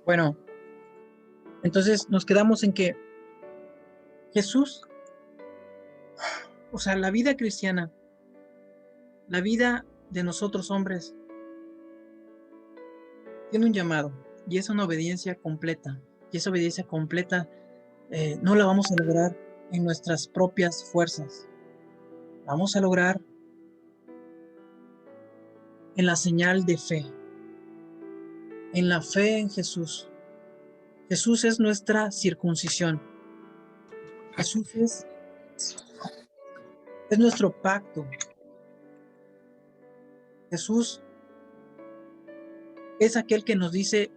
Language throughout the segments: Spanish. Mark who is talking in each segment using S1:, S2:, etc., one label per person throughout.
S1: Bueno, entonces nos quedamos en que Jesús, o sea, la vida cristiana, la vida de nosotros hombres, tiene un llamado y es una obediencia completa. Y esa obediencia completa no la vamos a lograr en nuestras propias fuerzas. La vamos a lograr en la señal de fe, en la fe en Jesús. Jesús es nuestra circuncisión. Jesús es nuestro pacto. Jesús es aquel que nos dice,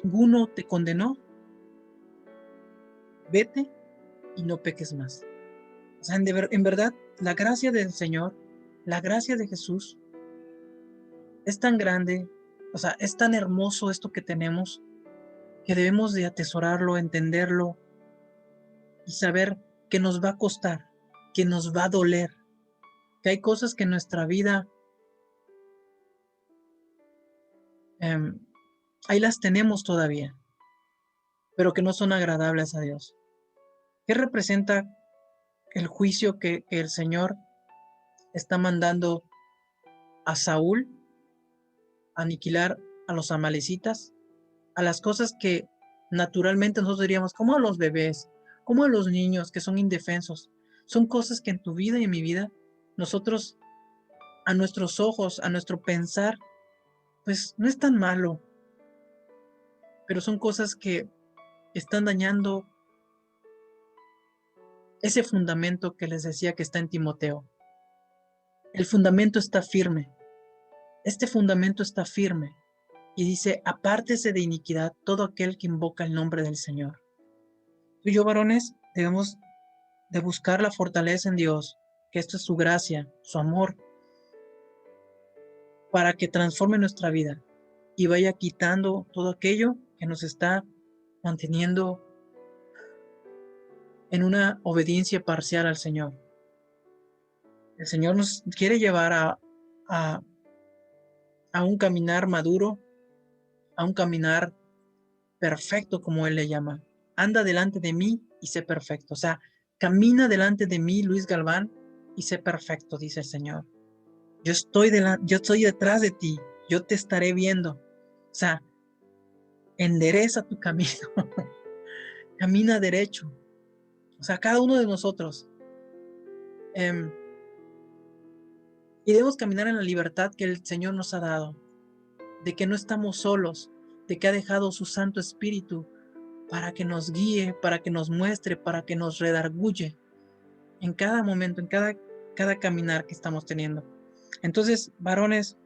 S1: ninguno te condenó, vete y no peques más. O sea, en verdad, la gracia del Señor, la gracia de Jesús es tan grande, o sea, es tan hermoso esto que tenemos, que debemos de atesorarlo, entenderlo y saber que nos va a costar, que nos va a doler, que hay cosas que en nuestra vida ahí las tenemos todavía, pero que no son agradables a Dios. ¿Qué representa el juicio que el Señor está mandando a Saúl a aniquilar a los amalecitas? A las cosas que naturalmente nosotros diríamos, como a los bebés, como a los niños que son indefensos. Son cosas que en tu vida y en mi vida, nosotros, a nuestros ojos, a nuestro pensar, pues no es tan malo, pero son cosas que están dañando ese fundamento que les decía que está en Timoteo. El fundamento está firme. Este fundamento está firme. Y dice, apártese de iniquidad todo aquel que invoca el nombre del Señor. Tú y yo, varones, debemos de buscar la fortaleza en Dios, que esto es su gracia, su amor, para que transforme nuestra vida y vaya quitando todo aquello que nos está manteniendo en una obediencia parcial al Señor. El Señor nos quiere llevar a, a un caminar maduro, a un caminar perfecto, como Él le llama. Anda delante de mí y sé perfecto. O sea, camina delante de mí, Luis Galván, y sé perfecto, dice el Señor. Yo estoy detrás de ti, yo te estaré viendo. O sea, endereza tu camino, camina derecho. O sea, cada uno de nosotros. Y debemos caminar en la libertad que el Señor nos ha dado, de que no estamos solos, de que ha dejado su Santo Espíritu para que nos guíe, para que nos muestre, para que nos redarguye en cada momento, en cada caminar que estamos teniendo. Entonces, varones,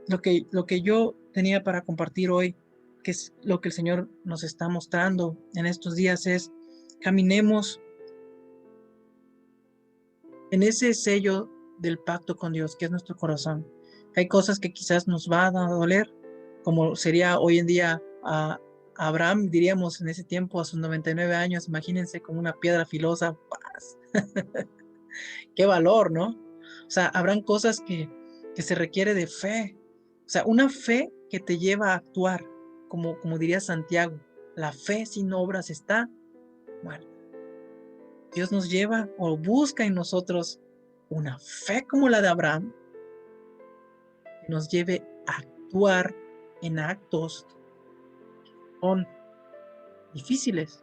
S1: lo que yo tenía para compartir hoy, que es lo que el Señor nos está mostrando en estos días, es caminemos en ese sello del pacto con Dios, que es nuestro corazón. Hay cosas que quizás nos van a doler, como sería hoy en día a Abraham, diríamos en ese tiempo, a sus 99 años, imagínense como una piedra filosa, ¡paz! ¡Qué valor!, ¿no? O sea, habrán cosas que se requiere de fe. O sea, una fe que te lleva a actuar, como diría Santiago, la fe sin obras está muerta. Dios nos lleva o busca en nosotros una fe como la de Abraham, que nos lleve a actuar en actos que son difíciles.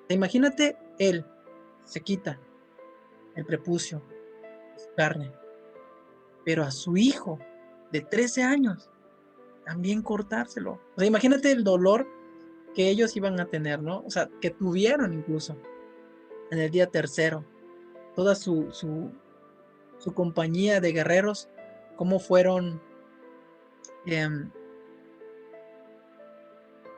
S1: Imagínate, él se quita el prepucio, su carne, pero a su hijo de 13 años también cortárselo. O sea, imagínate el dolor que ellos iban a tener, ¿no? O sea, que tuvieron incluso en el día tercero, toda su compañía de guerreros, cómo fueron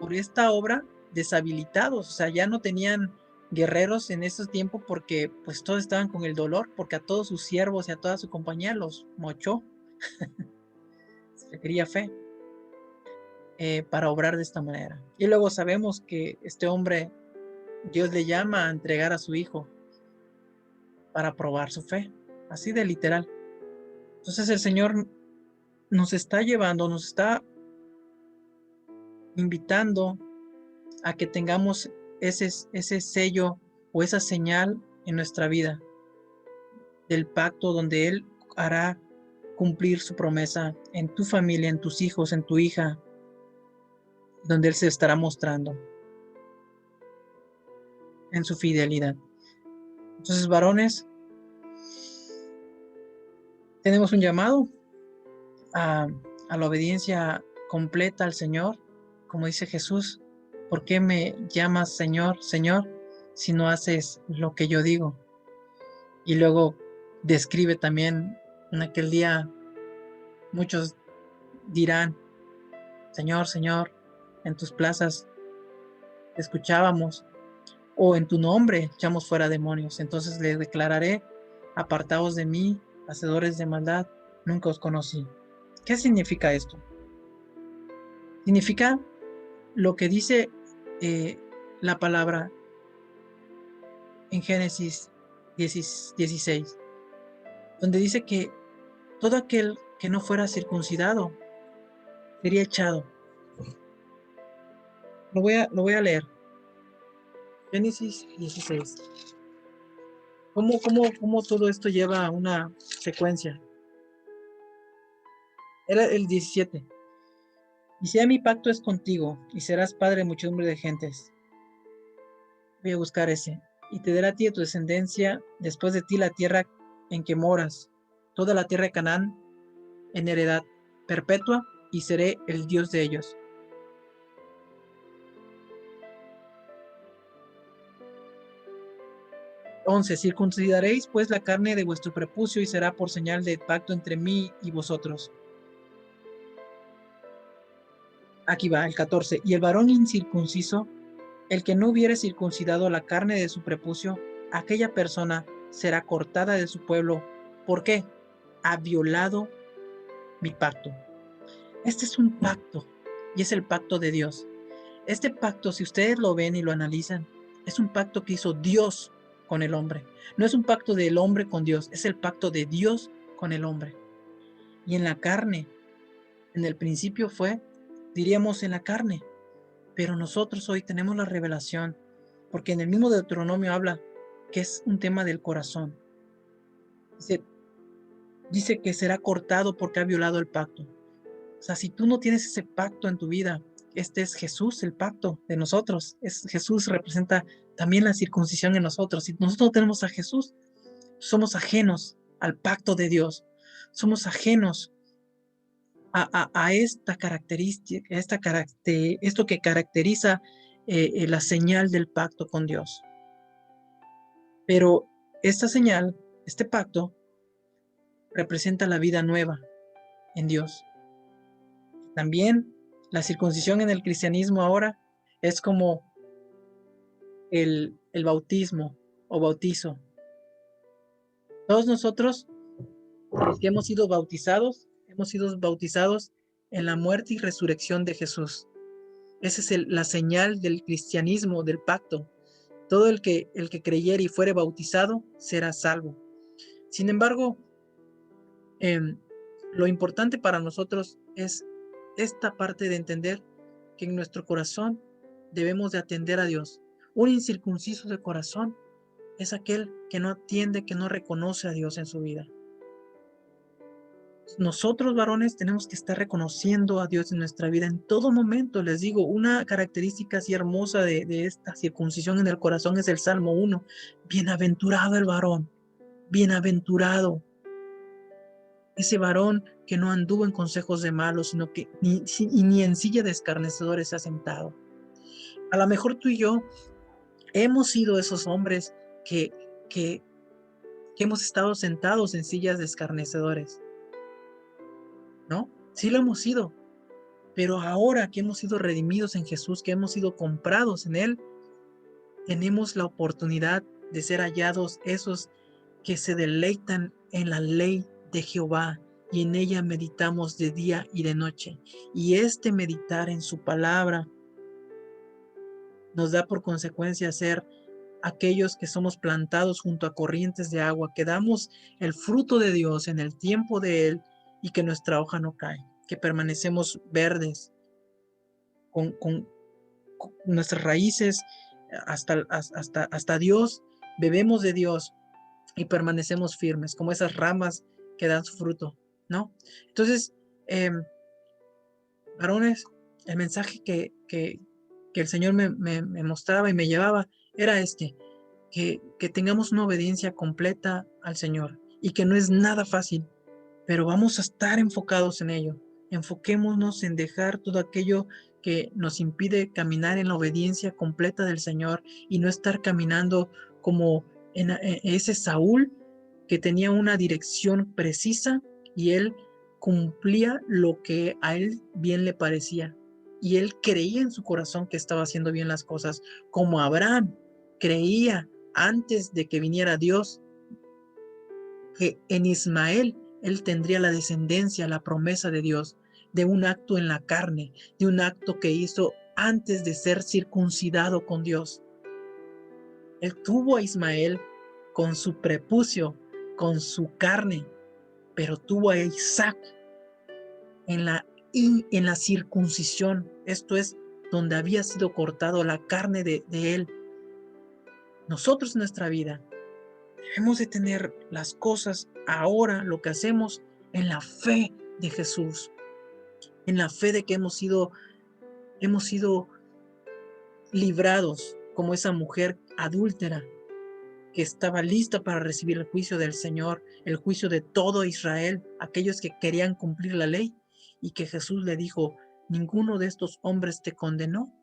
S1: por esta obra deshabilitados. O sea, ya no tenían guerreros en esos tiempos porque pues todos estaban con el dolor, porque a todos sus siervos y a toda su compañía los mochó. Se requería fe para obrar de esta manera. Y luego sabemos que este hombre, Dios le llama a entregar a su hijo para probar su fe, así de literal. Entonces el Señor nos está llevando, nos está invitando a que tengamos ese sello o esa señal en nuestra vida del pacto donde Él hará cumplir su promesa en tu familia, en tus hijos, en tu hija, donde Él se estará mostrando en su fidelidad. Entonces, varones, tenemos un llamado a, a la obediencia completa al Señor, como dice Jesús. ¿Por qué me llamas Señor, Señor, si no haces lo que yo digo? Y luego describe también en aquel día, muchos dirán, Señor, Señor, en tus plazas escuchábamos, o en tu nombre echamos fuera demonios. Entonces les declararé, apartaos de mí, hacedores de maldad, nunca os conocí. ¿Qué significa esto? Significa lo que dice la palabra en Génesis 16, donde dice que todo aquel que no fuera circuncidado sería echado. Lo voy a leer. Génesis 16. ¿Cómo todo esto lleva a una secuencia? Era el 17. Y sea mi pacto es contigo, y serás padre de muchedumbre de gentes. Voy a buscar ese. Y te dará a ti y a tu descendencia después de ti la tierra en que moras, toda la tierra de Canaán, en heredad perpetua, y seré el Dios de ellos. Circuncidaréis pues la carne de vuestro prepucio, y será por señal de pacto entre mí y vosotros. Aquí va, el 14. Y el varón incircunciso, el que no hubiere circuncidado la carne de su prepucio, aquella persona será cortada de su pueblo. ¿Por qué? Ha violado mi pacto. Este es un pacto, y es el pacto de Dios. Este pacto, si ustedes lo ven y lo analizan, es un pacto que hizo Dios con el hombre. No es un pacto del hombre con Dios, es el pacto de Dios con el hombre. Y en la carne, en el principio fue, diríamos, en la carne, pero nosotros hoy tenemos la revelación, porque en el mismo Deuteronomio habla que es un tema del corazón. Dice que será cortado porque ha violado el pacto. O sea, si tú no tienes ese pacto en tu vida, este es Jesús, el pacto de nosotros. Jesús representa también la circuncisión en nosotros. Si nosotros no tenemos a Jesús, somos ajenos al pacto de Dios. Somos ajenos a esta característica, esto que caracteriza la señal del pacto con Dios. Pero esta señal, este pacto, representa la vida nueva en Dios. También la circuncisión en el cristianismo ahora es como el bautismo o bautizo. Todos nosotros, los que hemos sido bautizados en la muerte y resurrección de Jesús. Esa es la señal del cristianismo, del pacto. Todo el que creyere y fuere bautizado será salvo. Sin embargo, lo importante para nosotros es esta parte de entender que en nuestro corazón debemos de atender a Dios. Un incircunciso de corazón es aquel que no atiende, que no reconoce a Dios en su vida. Nosotros, varones, tenemos que estar reconociendo a Dios en nuestra vida en todo momento. Les digo, una característica así hermosa de esta circuncisión en el corazón es el Salmo 1. Bienaventurado el varón, bienaventurado ese varón que no anduvo en consejos de malos, sino que ni en silla de escarnecedores se ha sentado. A lo mejor tú y yo hemos sido esos hombres que hemos estado sentados en sillas de escarnecedores, ¿no? Sí lo hemos sido, pero ahora que hemos sido redimidos en Jesús, que hemos sido comprados en Él, tenemos la oportunidad de ser hallados esos que se deleitan en la ley de Jehová y en ella meditamos de día y de noche. Y este meditar en su palabra nos da por consecuencia ser aquellos que somos plantados junto a corrientes de agua, que damos el fruto de Dios en el tiempo de Él y que nuestra hoja no cae, que permanecemos verdes, con nuestras raíces hasta Dios, bebemos de Dios y permanecemos firmes, como esas ramas que dan su fruto, ¿no? Entonces, varones, el mensaje que el Señor me mostraba y me llevaba era que tengamos una obediencia completa al Señor y que no es nada fácil, pero vamos a estar enfocados en ello. Enfoquémonos en dejar todo aquello que nos impide caminar en la obediencia completa del Señor y no estar caminando como en ese Saúl que tenía una dirección precisa y él cumplía lo que a él bien le parecía. Y él creía en su corazón que estaba haciendo bien las cosas, como Abraham creía antes de que viniera Dios que en Ismael él tendría la descendencia, la promesa de Dios, de un acto en la carne, de un acto que hizo antes de ser circuncidado con Dios. Él tuvo a Ismael con su prepucio, con su carne, pero tuvo a Isaac en la circuncisión, esto es, donde había sido cortado la carne de él. Nosotros en nuestra vida debemos de tener las cosas ahora, lo que hacemos, en la fe de Jesús, en la fe de que hemos sido librados como esa mujer adúltera que estaba lista para recibir el juicio del Señor, el juicio de todo Israel, aquellos que querían cumplir la ley, y que Jesús le dijo, ninguno de estos hombres te condenó.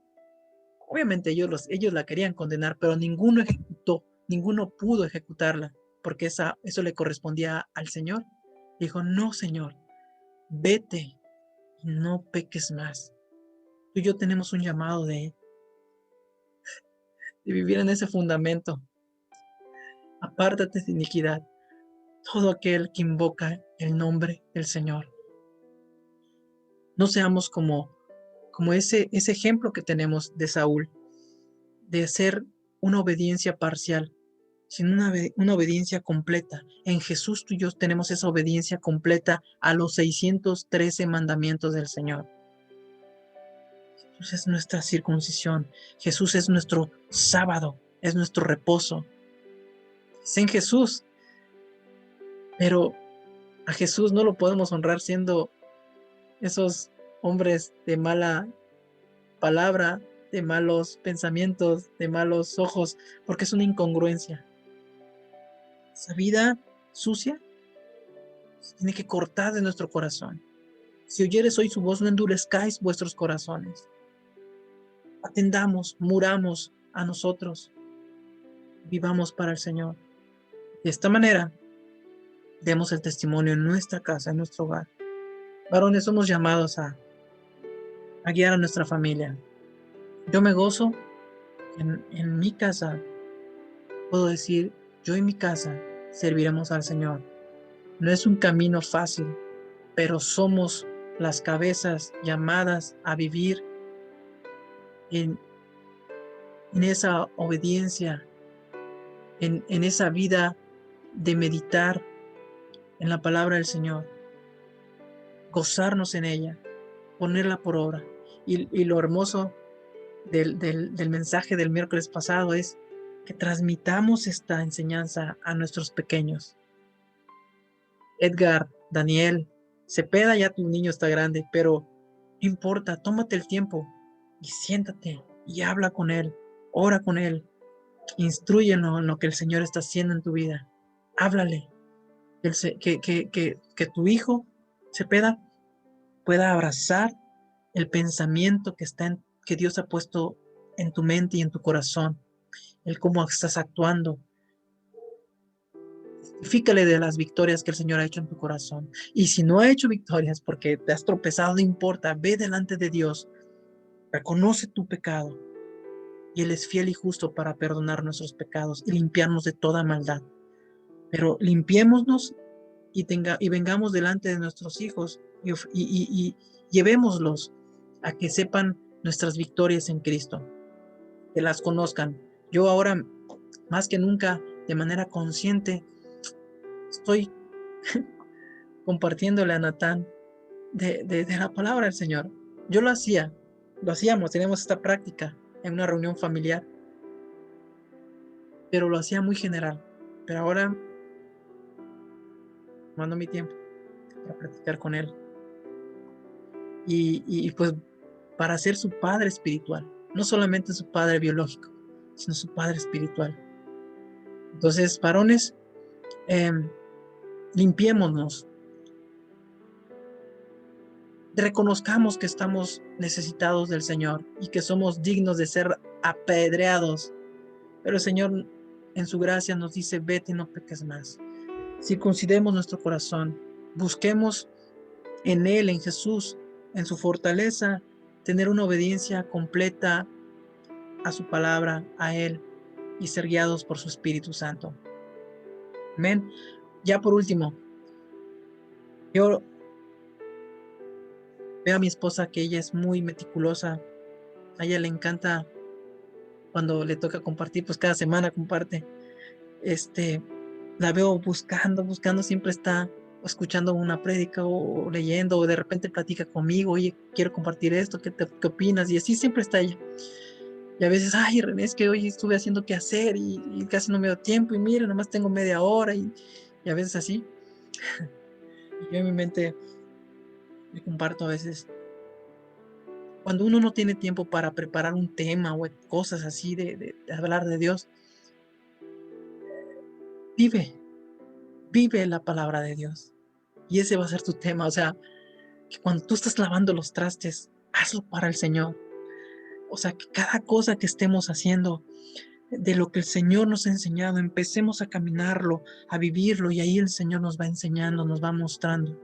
S1: Obviamente ellos la querían condenar, pero ninguno ejecutó, ninguno pudo ejecutarla, porque eso le correspondía al Señor. Dijo, no, Señor, vete y no peques más. Tú y yo tenemos un llamado de vivir en ese fundamento. Apártate de iniquidad, todo aquel que invoca el nombre del Señor. No seamos como ese ejemplo que tenemos de Saúl, de hacer una obediencia parcial, sino una obediencia completa. En Jesús tú y yo tenemos esa obediencia completa a los 613 mandamientos del Señor. Jesús es nuestra circuncisión. Jesús es nuestro sábado, es nuestro reposo. Es en Jesús. Pero a Jesús no lo podemos honrar siendo esos hombres de mala palabra, de malos pensamientos, de malos ojos, porque es una incongruencia. Esa vida sucia se tiene que cortar de nuestro corazón. Si oyeres hoy su voz, no endurezcáis vuestros corazones. Atendamos, muramos a nosotros, vivamos para el Señor. De esta manera, demos el testimonio en nuestra casa, en nuestro hogar. Varones, somos llamados a guiar a nuestra familia. Yo me gozo en mi casa, puedo decir, yo y mi casa serviremos al Señor. No es un camino fácil, pero somos las cabezas llamadas a vivir en esa obediencia, en esa vida de meditar en la palabra del Señor, gozarnos en ella, ponerla por obra. Y lo hermoso del mensaje del miércoles pasado es que transmitamos esta enseñanza a nuestros pequeños. Edgar, Daniel, Cepeda, ya tu niño está grande, pero no importa, tómate el tiempo y siéntate y habla con él, ora con él, instrúyelo en lo que el Señor está haciendo en tu vida. Háblale, que tu hijo, Cepeda, pueda abrazar el pensamiento que Dios ha puesto en tu mente y en tu corazón, el cómo estás actuando. Fícale de las victorias que el Señor ha hecho en tu corazón. Y si no ha hecho victorias porque te has tropezado, no importa, ve delante de Dios, reconoce tu pecado y Él es fiel y justo para perdonar nuestros pecados y limpiarnos de toda maldad. Pero limpiémonos y vengamos delante de nuestros hijos y llevémoslos a que sepan nuestras victorias en Cristo, que las conozcan. Yo ahora, más que nunca, de manera consciente, estoy compartiéndole a Natán de la palabra del Señor. Yo lo hacíamos, teníamos esta práctica en una reunión familiar, pero lo hacía muy general. Pero ahora mando mi tiempo para practicar con él y pues para ser su padre espiritual, no solamente su padre biológico, sino su padre espiritual. Entonces, varones, limpiémonos, reconozcamos que estamos necesitados del Señor y que somos dignos de ser apedreados, pero el Señor en su gracia nos dice: vete y no peques más. Circuncidemos nuestro corazón, busquemos en Él, en Jesús, en su fortaleza, tener una obediencia completa a su palabra, a Él, y ser guiados por su Espíritu Santo. Amén. Ya por último, yo veo a mi esposa que ella es muy meticulosa. A ella le encanta cuando le toca compartir, pues cada semana comparte. La veo buscando, siempre está escuchando una prédica o leyendo, o de repente platica conmigo: oye, quiero compartir esto, ¿qué opinas? Y así siempre está ella. Y a veces: ay, René, es que hoy estuve haciendo qué hacer y casi no me dio tiempo, y mira, nomás tengo media hora, y a veces así. Y yo en mi mente le comparto a veces, cuando uno no tiene tiempo para preparar un tema o cosas así de hablar de Dios, vive la palabra de Dios. Y ese va a ser tu tema. O sea, que cuando tú estás lavando los trastes, hazlo para el Señor. O sea, que cada cosa que estemos haciendo, de lo que el Señor nos ha enseñado, empecemos a caminarlo, a vivirlo, y ahí el Señor nos va enseñando, nos va mostrando.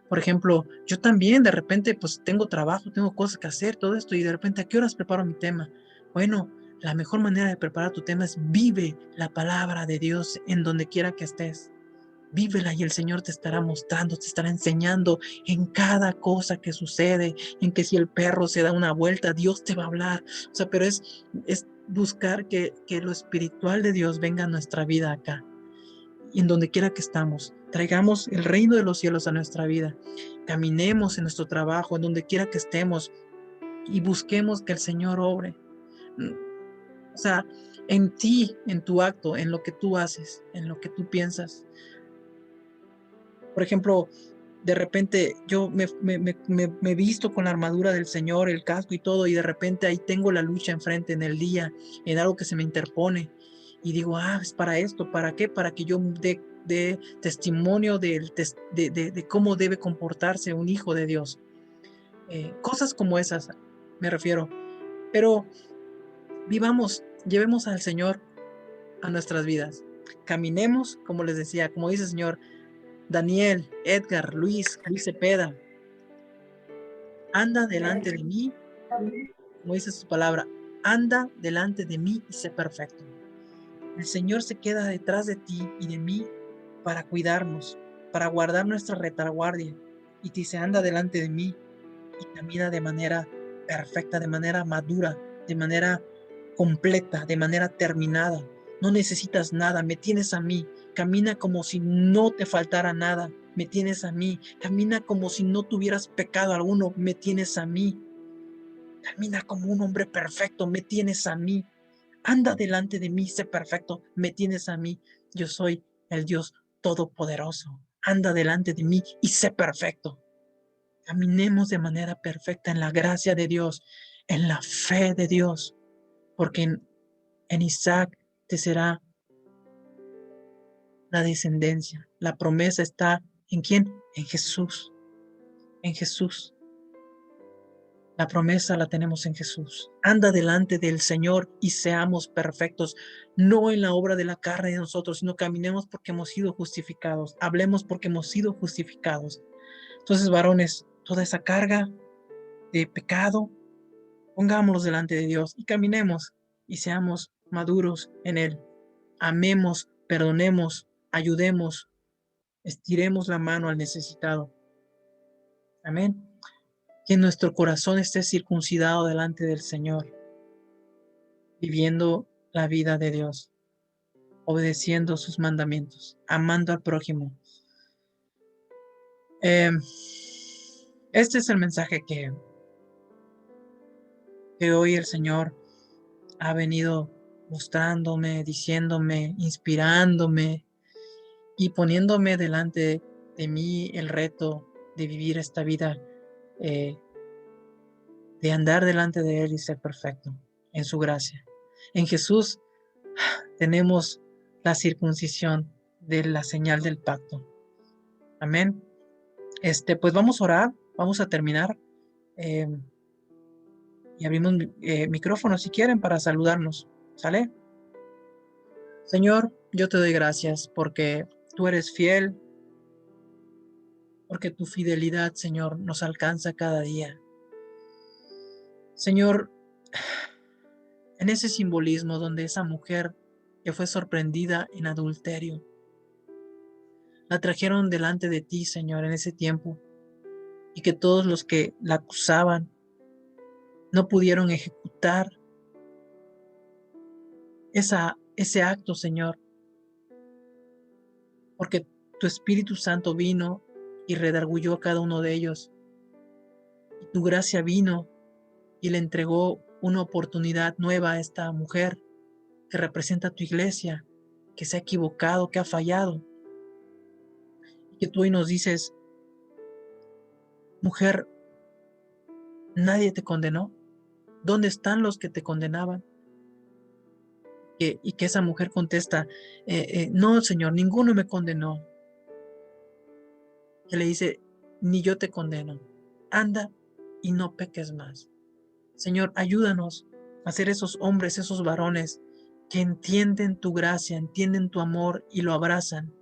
S1: Por ejemplo, yo también de repente pues tengo trabajo, tengo cosas que hacer, todo esto, y de repente, ¿a qué horas preparo mi tema? Bueno, la mejor manera de preparar tu tema es: vive la palabra de Dios en donde quiera que estés. Vívela y el Señor te estará mostrando, te estará enseñando en cada cosa que sucede, en que si el perro se da una vuelta, Dios te va a hablar. O sea, pero es buscar que lo espiritual de Dios venga a nuestra vida acá. Y en donde quiera que estamos, traigamos el reino de los cielos a nuestra vida. Caminemos en nuestro trabajo, en donde quiera que estemos, y busquemos que el Señor obre. O sea, en ti, en tu acto, en lo que tú haces, en lo que tú piensas. Por ejemplo, de repente yo me visto con la armadura del Señor, el casco y todo, y de repente ahí tengo la lucha enfrente en el día, en algo que se me interpone, y digo: es para esto, ¿para qué? Para que yo dé testimonio de cómo debe comportarse un hijo de Dios. Cosas como esas me refiero. Pero vivamos, llevemos al Señor a nuestras vidas. Caminemos, como les decía, como dice el Señor: Daniel, Edgar, Luis Cepeda, anda delante de mí, como dice su palabra, anda delante de mí y sé perfecto. El Señor se queda detrás de ti y de mí para cuidarnos, para guardar nuestra retaguardia, y te dice: anda delante de mí y camina de manera perfecta, de manera madura, de manera completa, de manera terminada. No necesitas nada, me tienes a mí. Camina como si no te faltara nada, me tienes a mí. Camina como si no tuvieras pecado alguno, me tienes a mí. Camina como un hombre perfecto, me tienes a mí. Anda delante de mí, sé perfecto, me tienes a mí. Yo soy el Dios todopoderoso. Anda delante de mí y sé perfecto. Caminemos de manera perfecta en la gracia de Dios, en la fe de Dios, porque en Isaac te será la descendencia. La promesa está ¿en quién? En Jesús. En Jesús. La promesa la tenemos en Jesús. Anda delante del Señor y seamos perfectos, no en la obra de la carne de nosotros, sino caminemos porque hemos sido justificados. Hablemos porque hemos sido justificados. Entonces, varones, toda esa carga de pecado, pongámoslos delante de Dios y caminemos y seamos maduros en Él. Amemos, perdonemos, ayudemos, estiremos la mano al necesitado. Amén. Que nuestro corazón esté circuncidado delante del Señor, viviendo la vida de Dios, obedeciendo sus mandamientos, amando al prójimo. Eh, este es el mensaje que hoy el Señor ha venido mostrándome, diciéndome, inspirándome y poniéndome delante de mí el reto de vivir esta vida, eh, de andar delante de Él y ser perfecto en su gracia. En Jesús tenemos la circuncisión de la señal del pacto. Amén. Pues vamos a orar, vamos a terminar eh, y abrimos micrófonos si quieren para saludarnos. ¿Sale? Señor, yo te doy gracias porque tú eres fiel, porque tu fidelidad, Señor, nos alcanza cada día. Señor, en ese simbolismo donde esa mujer que fue sorprendida en adulterio, la trajeron delante de ti, Señor, en ese tiempo, y que todos los que la acusaban no pudieron ejecutar ese acto, Señor, porque tu Espíritu Santo vino y redarguyó a cada uno de ellos, y tu gracia vino y le entregó una oportunidad nueva a esta mujer que representa a tu iglesia, que se ha equivocado, que ha fallado, y que tú hoy nos dices, mujer, nadie te condenó. ¿Dónde están los que te condenaban? Y que esa mujer contesta, no, Señor, ninguno me condenó. Que le dice, ni yo te condeno. Anda y no peques más. Señor, ayúdanos a ser esos hombres, esos varones que entienden tu gracia, entienden tu amor y lo abrazan.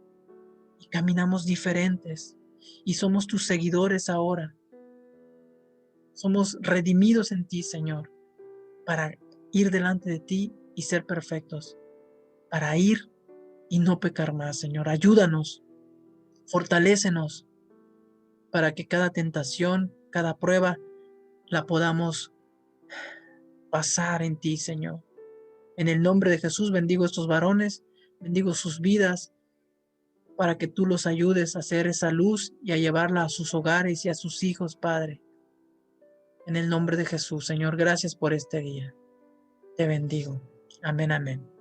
S1: Y caminamos diferentes. Y somos tus seguidores ahora. Somos redimidos en ti, Señor, para ir delante de ti y ser perfectos. Para ir y no pecar más, Señor. Ayúdanos, fortalécenos para que cada tentación, cada prueba, la podamos pasar en ti, Señor. En el nombre de Jesús bendigo a estos varones, bendigo sus vidas, para que tú los ayudes a hacer esa luz y a llevarla a sus hogares y a sus hijos, Padre. En el nombre de Jesús, Señor, gracias por este día. Te bendigo. Amén, amén.